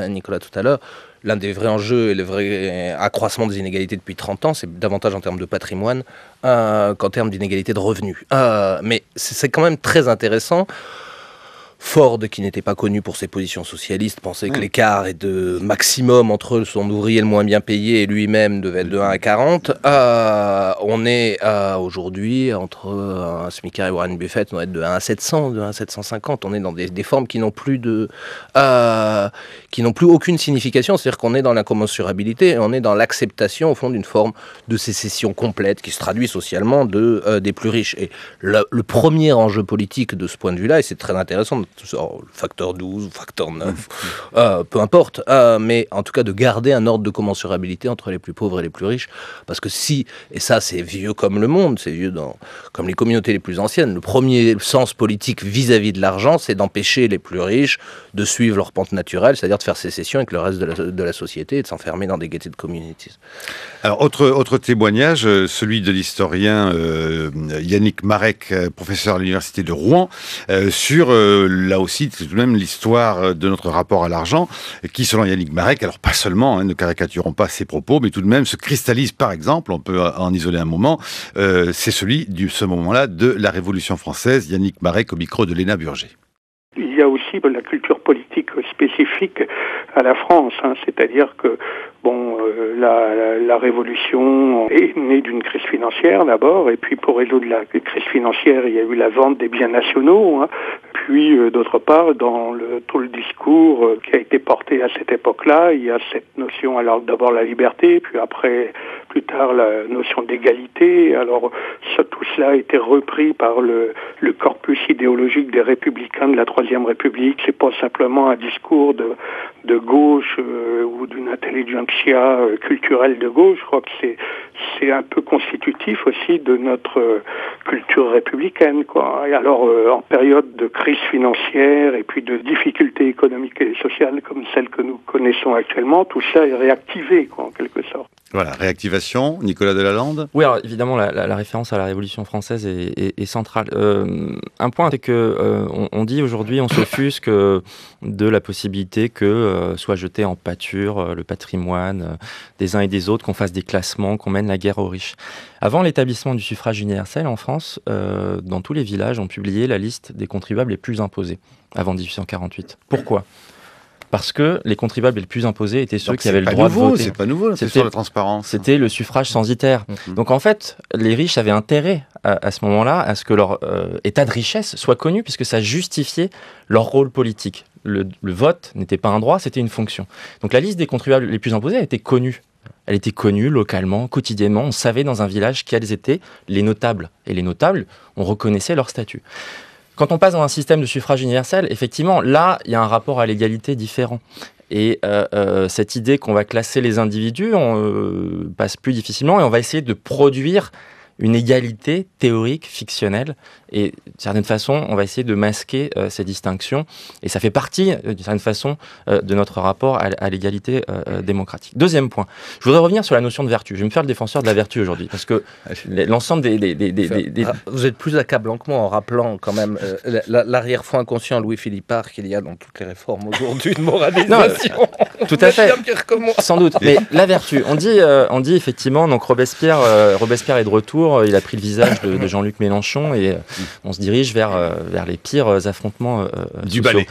Nicolas tout à l'heure, l'un des vrais enjeux et le vrai accroissement des inégalités depuis 30 ans, c'est davantage en termes de patrimoine qu'en termes d'inégalités de revenus. Mais c'est quand même très intéressant. Ford, qui n'était pas connu pour ses positions socialistes, pensait que l'écart est de maximum entre son ouvrier le moins bien payé et lui-même devait être de 1 à 40. On est aujourd'hui, entre un smicard et Warren Buffett, on doit être de 1 à 700, de 1 à 750. On est dans des formes qui n'ont plus aucune signification. C'est-à-dire qu'on est dans l'incommensurabilité et on est dans l'acceptation, au fond, d'une forme de sécession complète qui se traduit socialement des plus riches. Et le premier enjeu politique de ce point de vue-là, et c'est très intéressant, le facteur 12 ou facteur 9, peu importe, mais en tout cas de garder un ordre de commensurabilité entre les plus pauvres et les plus riches, parce que et ça c'est vieux comme le monde, c'est vieux comme les communautés les plus anciennes, le premier sens politique vis-à-vis de l'argent, c'est d'empêcher les plus riches de suivre leur pente naturelle, c'est-à-dire de faire sécession avec le reste de la société et de s'enfermer dans des gated communities. Alors, autre témoignage, celui de l'historien Yannick Marek, professeur à l'université de Rouen, sur, là aussi, tout de même l'histoire de notre rapport à l'argent, qui, selon Yannick Marek, alors pas seulement, ne caricaturons pas ses propos, mais tout de même se cristallise, par exemple, on peut en isoler un moment, c'est celui de ce moment-là de la Révolution française. Yannick Marek au micro de Léna Burger. Il y a aussi la culture politique spécifique à la France, c'est-à-dire que la Révolution est née d'une crise financière d'abord, et puis pour résoudre la crise financière, il y a eu la vente des biens nationaux, puis d'autre part, dans tout le discours qui a été porté à cette époque-là, il y a cette notion, alors d'abord la liberté, puis après, plus tard, la notion d'égalité. Alors tout cela a été repris par le corpus idéologique des républicains de la Troisième République. C'est pas simplement un discours de gauche ou d'une intelligentsia culturelle de gauche. Je crois que c'est un peu constitutif aussi de notre culture républicaine, quoi. Et alors, en période de crise financière et puis de difficultés économiques et sociales comme celles que nous connaissons actuellement, tout ça est réactivé, quoi, en quelque sorte. Voilà, réactivation, Nicolas Delalande. Oui, alors évidemment, la référence à la Révolution française est centrale. Un point, c'est que on dit aujourd'hui, on s'offusque de la possibilité que soit jeté en pâture le patrimoine des uns et des autres, qu'on fasse des classements, qu'on mène la guerre aux riches. Avant l'établissement du suffrage universel en France, dans tous les villages, on publiait la liste des contribuables les plus imposés avant 1848. Pourquoi ? Parce que les contribuables les plus imposés étaient ceux qui avaient le droit de voter. C'est pas nouveau, c'est sur la transparence. C'était le suffrage censitaire. Donc en fait, les riches avaient intérêt à ce moment-là à ce que leur état de richesse soit connu, puisque ça justifiait leur rôle politique. Le vote n'était pas un droit, c'était une fonction. Donc la liste des contribuables les plus imposés a été connue. Elle était connue localement, quotidiennement. On savait dans un village quels étaient les notables. Et les notables, on reconnaissait leur statut. Quand on passe dans un système de suffrage universel, effectivement, là, il y a un rapport à l'égalité différent. Et cette idée qu'on va classer les individus, on passe plus difficilement et on va essayer de produire une égalité théorique, fictionnelle. Et d'une certaine façon, on va essayer de masquer ces distinctions. Et ça fait partie, d'une certaine façon, de notre rapport à l'égalité démocratique. Deuxième point, je voudrais revenir sur la notion de vertu. Je vais me faire le défenseur de la vertu aujourd'hui. Parce que l'ensemble des... Vous êtes plus accablant que moi en rappelant quand même l'arrière-fond inconscient Louis-Philippe Parr qu'il y a dans toutes les réformes aujourd'hui de moralisation. Non, tout à fait. Sans doute. Mais la vertu, on dit effectivement, donc Robespierre est de retour. Il a pris le visage de Jean-Luc Mélenchon et on se dirige vers les pires affrontements du balai.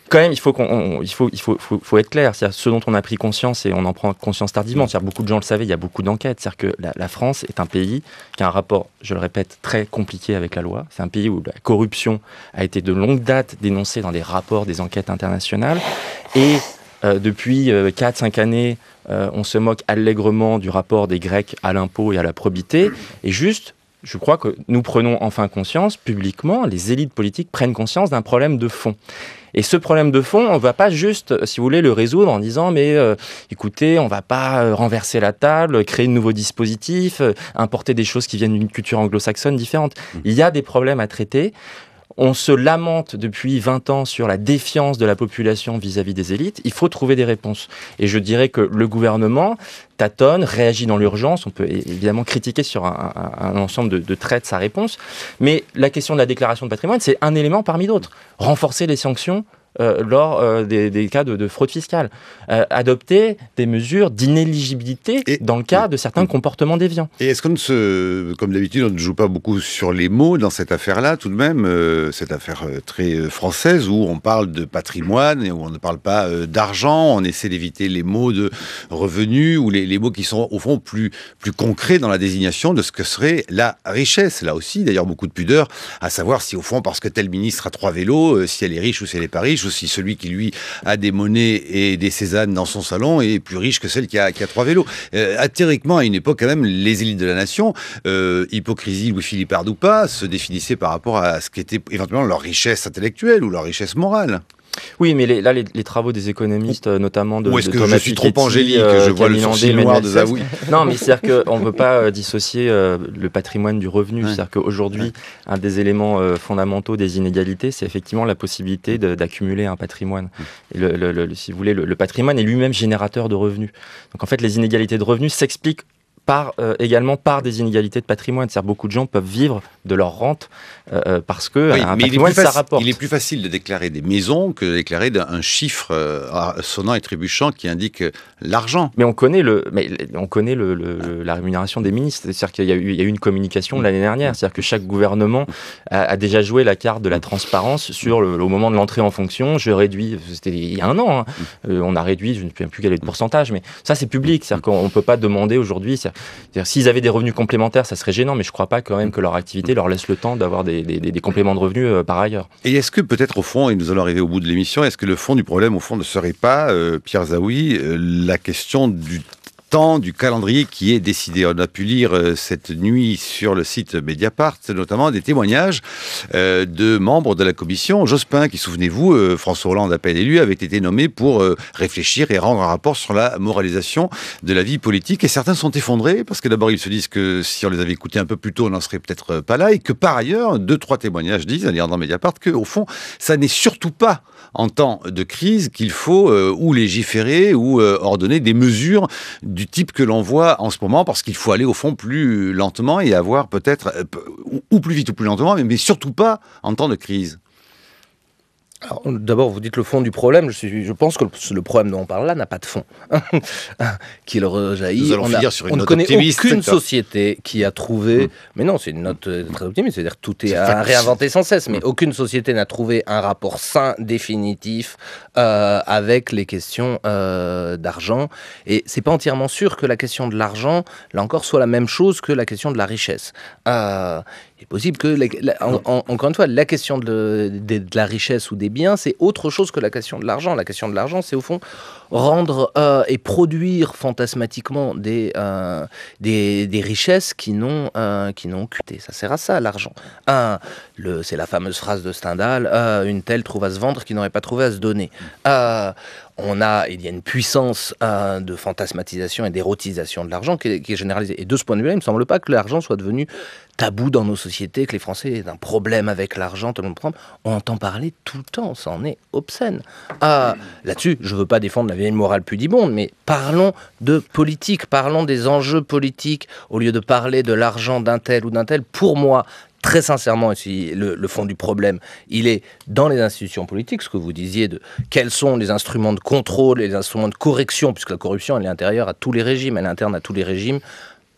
Quand même, il faut être clair. C'est-à-dire, ce dont on a pris conscience, et on en prend conscience tardivement, c'est-à-dire, beaucoup de gens le savaient, il y a beaucoup d'enquêtes. C'est-à-dire que la France est un pays qui a un rapport, je le répète, très compliqué avec la loi. C'est un pays où la corruption a été de longue date dénoncée dans des rapports, des enquêtes internationales. Et depuis 4-5 années, on se moque allègrement du rapport des Grecs à l'impôt et à la probité. Et juste, je crois que nous prenons enfin conscience, publiquement, les élites politiques prennent conscience d'un problème de fond. Et ce problème de fond, on ne va pas juste, si vous voulez, le résoudre en disant « mais écoutez, on ne va pas renverser la table, créer de nouveaux dispositifs, importer des choses qui viennent d'une culture anglo-saxonne différente ». Il y a des problèmes à traiter. On se lamente depuis 20 ans sur la défiance de la population vis-à-vis des élites. Il faut trouver des réponses. Et je dirais que le gouvernement tâtonne, réagit dans l'urgence. On peut évidemment critiquer sur un ensemble de traits de sa réponse. Mais la question de la déclaration de patrimoine, c'est un élément parmi d'autres. Renforcer les sanctions lors des cas de fraude fiscale. Adopter des mesures d'inéligibilité dans le cas de certains comportements déviants. Et est-ce qu'on comme d'habitude, on ne joue pas beaucoup sur les mots dans cette affaire-là, tout de même, cette affaire très française, où on parle de patrimoine et où on ne parle pas d'argent, on essaie d'éviter les mots de revenus, ou les mots qui sont au fond plus concrets dans la désignation de ce que serait la richesse. Là aussi, d'ailleurs, beaucoup de pudeur, à savoir si au fond, parce que tel ministre a 3 vélos, si elle est riche ou si elle n'est pas riche, riche aussi. Celui qui, lui, a des monnaies et des Cézannes dans son salon est plus riche que celle qui a 3 vélos. Théoriquement, à une époque, quand même, les élites de la nation, hypocrisie Louis-Philippard ou pas, se définissaient par rapport à ce qu'était éventuellement leur richesse intellectuelle ou leur richesse morale. Oui, mais les travaux des économistes, notamment de Ou est-ce que Thomas je suis Piketty, trop angélique, je vois le sourcil noir de Zawi. Non, mais c'est-à-dire qu'on ne peut pas dissocier le patrimoine du revenu. Ouais. C'est-à-dire qu'aujourd'hui, un des éléments fondamentaux des inégalités, c'est effectivement la possibilité d'accumuler un patrimoine. Et si vous voulez, le patrimoine est lui-même générateur de revenus. Donc en fait, les inégalités de revenus s'expliquent également par des inégalités de patrimoine. C'est-à-dire beaucoup de gens peuvent vivre de leur rente parce que un patrimoine, ça rapporte. Il est plus facile de déclarer des maisons que de déclarer un chiffre sonnant et trébuchant qui indique l'argent. Mais on connaît la rémunération des ministres. C'est-à-dire qu'il y a eu une communication l'année dernière. C'est-à-dire que chaque gouvernement a déjà joué la carte de la transparence sur au moment de l'entrée en fonction. Je réduis, c'était il y a un an, hein, on a réduit, je ne sais plus quel est le pourcentage, mais ça c'est public. C'est-à-dire qu'on ne peut pas demander aujourd'hui. C'est-à-dire, s'ils avaient des revenus complémentaires, ça serait gênant, mais je ne crois pas quand même que leur activité leur laisse le temps d'avoir des compléments de revenus par ailleurs. Et est-ce que peut-être au fond, et nous allons arriver au bout de l'émission, est-ce que le fond du problème au fond ne serait pas, Pierre Zawi, la question du calendrier qui est décidé. On a pu lire cette nuit sur le site Mediapart, notamment des témoignages de membres de la commission Jospin, qui, souvenez-vous, François Hollande, à peine élu, avait été nommé pour réfléchir et rendre un rapport sur la moralisation de la vie politique. Et certains sont effondrés, parce que d'abord, ils se disent que si on les avait écoutés un peu plus tôt, on n'en serait peut-être pas là, et que par ailleurs, 2-3 témoignages disent, à lire dans Mediapart, qu'au fond, ça n'est surtout pas en temps de crise qu'il faut ou légiférer ou ordonner des mesures du type que l'on voit en ce moment, parce qu'il faut aller au fond plus lentement et avoir peut-être, ou plus vite ou plus lentement, mais surtout pas en temps de crise. Alors, d'abord, vous dites le fond du problème. Je pense que le problème dont on parle là n'a pas de fond. Qu'il rejaillit. Nous allons finir sur une note optimiste. On ne connaît aucune d'accord. société qui a trouvé... Mais non, c'est une note très optimiste. C'est-à-dire que tout est à réinventer sans cesse. Mais aucune société n'a trouvé un rapport sain, définitif, avec les questions d'argent. Et c'est pas entièrement sûr que la question de l'argent, là encore, soit la même chose que la question de la richesse. Il est possible que, encore une fois, la question de la richesse ou des biens, c'est autre chose que la question de l'argent. La question de l'argent, c'est au fond rendre et produire fantasmatiquement des richesses qui n'ont cuité. Ça sert à ça, l'argent. C'est la fameuse phrase de Stendhal, une telle trouve à se vendre qui n'aurait pas trouvé à se donner. Il y a une puissance de fantasmatisation et d'érotisation de l'argent qui est généralisée. Et de ce point de vue-là, il ne me semble pas que l'argent soit devenu tabou dans nos sociétés, que les Français aient un problème avec l'argent. On entend parler tout le temps, ça en est obscène. Là-dessus, je ne veux pas défendre la vieille morale pudibonde, mais parlons de politique, parlons des enjeux politiques, au lieu de parler de l'argent d'un tel ou d'un tel. Pour moi, très sincèrement, le fond du problème, il est dans les institutions politiques, ce que vous disiez de quels sont les instruments de contrôle et les instruments de correction, puisque la corruption, elle est intérieure à tous les régimes, elle est interne à tous les régimes.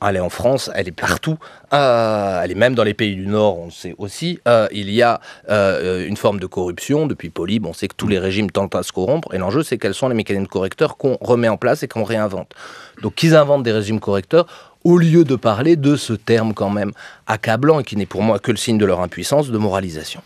Elle est en France, elle est partout, elle est même dans les pays du Nord, on le sait aussi. Il y a une forme de corruption. Depuis Polybe, on sait que tous les régimes tentent à se corrompre, et l'enjeu, c'est quels sont les mécanismes correcteurs qu'on remet en place et qu'on réinvente. Donc qu'ils inventent des régimes correcteurs, au lieu de parler de ce terme quand même accablant, et qui n'est pour moi que le signe de leur impuissance, de moralisation.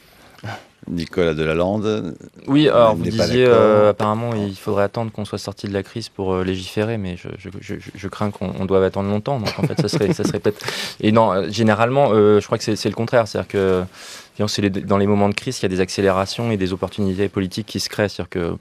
Nicolas Delalande. Oui, alors vous disiez apparemment il faudrait attendre qu'on soit sorti de la crise pour légiférer, mais je crains qu'on doive attendre longtemps. Donc en fait, ça serait peut-être. Et non, généralement, je crois que c'est le contraire, c'est-à-dire que c'est dans les moments de crise qu'il y a des accélérations et des opportunités politiques qui se créent. C'est-à-dire que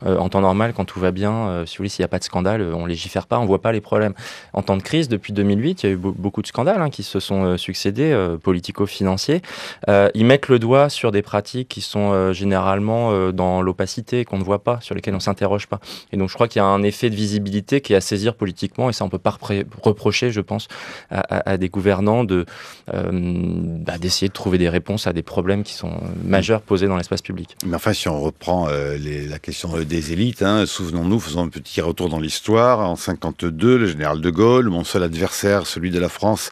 en temps normal, quand tout va bien, si vous voulez, s'il n'y a pas de scandale, on légifère pas, on voit pas les problèmes. En temps de crise, depuis 2008, il y a eu beaucoup de scandales qui se sont succédés, politico-financiers. Ils mettent le doigt sur des pratiques qui sont généralement dans l'opacité, qu'on ne voit pas, sur lesquelles on s'interroge pas. Et donc je crois qu'il y a un effet de visibilité qui est à saisir politiquement, et ça on peut pas reprocher, je pense, à des gouvernants d'essayer de trouver des réponses à des problèmes qui sont majeurs posés dans l'espace public. Mais enfin, si on reprend la question des élites, souvenons-nous, faisons un petit retour dans l'histoire. En 1952, le général de Gaulle, mon seul adversaire, celui de la France,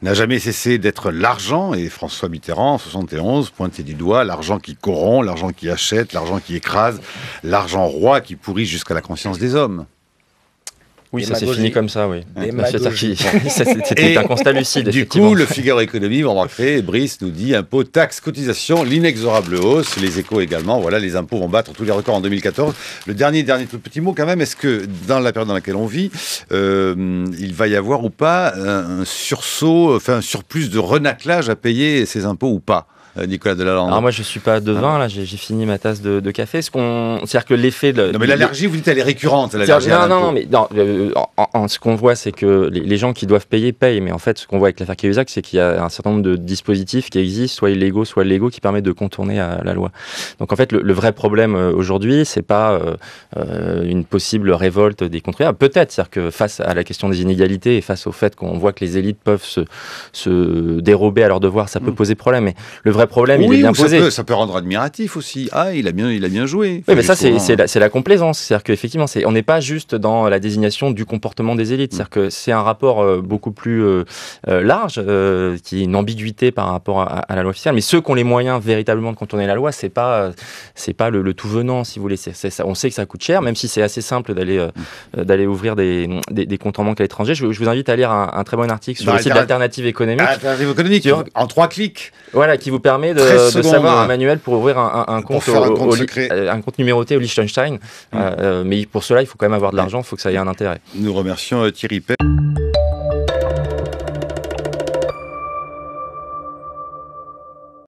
n'a jamais cessé d'être l'argent. Et François Mitterrand, en 1971, pointait du doigt l'argent qui corrompt, l'argent qui achète, l'argent qui écrase, l'argent roi qui pourrit jusqu'à la conscience des hommes. Oui, ça s'est fini comme ça, oui. Démagogie. C'était un constat lucide, du coup, le Figaro Économie, vous remarquerez, Brice nous dit impôts, taxes, cotisations, l'inexorable hausse, les Échos également, voilà, les impôts vont battre tous les records en 2014. Le dernier tout petit mot quand même, est-ce que dans la période dans laquelle on vit, il va y avoir ou pas un sursaut, enfin un surplus de renaclage à payer ces impôts ou pas? Nicolas Delalande. Alors moi je suis pas devin, là j'ai fini ma tasse de café. C'est-à-dire que l'effet de... Non mais l'allergie, vous dites elle est récurrente. Non, mais ce qu'on voit c'est que les gens qui doivent payer payent, mais en fait ce qu'on voit avec l'affaire Cahuzac, c'est qu'il y a un certain nombre de dispositifs qui existent, soit illégaux, soit légaux, qui permettent de contourner la loi. Donc en fait le vrai problème aujourd'hui, c'est pas une possible révolte des contribuables. Peut-être, c'est-à-dire que face à la question des inégalités et face au fait qu'on voit que les élites peuvent se dérober à leurs devoirs, ça peut poser problème. Mais le vrai problème, il est bien posé. Ça peut rendre admiratif aussi. Ah, il a bien joué. Oui, mais ça, c'est la complaisance. C'est-à-dire qu'effectivement, on n'est pas juste dans la désignation du comportement des élites. C'est-à-dire que c'est un rapport beaucoup plus large, qui est une ambiguïté par rapport à la loi fiscale. Mais ceux qui ont les moyens véritablement de contourner la loi, c'est pas le tout venant, si vous voulez. On sait que ça coûte cher, même si c'est assez simple d'aller ouvrir des comptes en banque à l'étranger. Je vous invite à lire un très bon article sur le site d'Alternative économique. Alternative économique, en 3 clics. Voilà, qui vous permet de savoir un manuel pour ouvrir un compte, un compte numéroté au Liechtenstein. Mais pour cela, il faut quand même avoir de l'argent, il faut que ça ait un intérêt. Nous remercions Thierry Pey.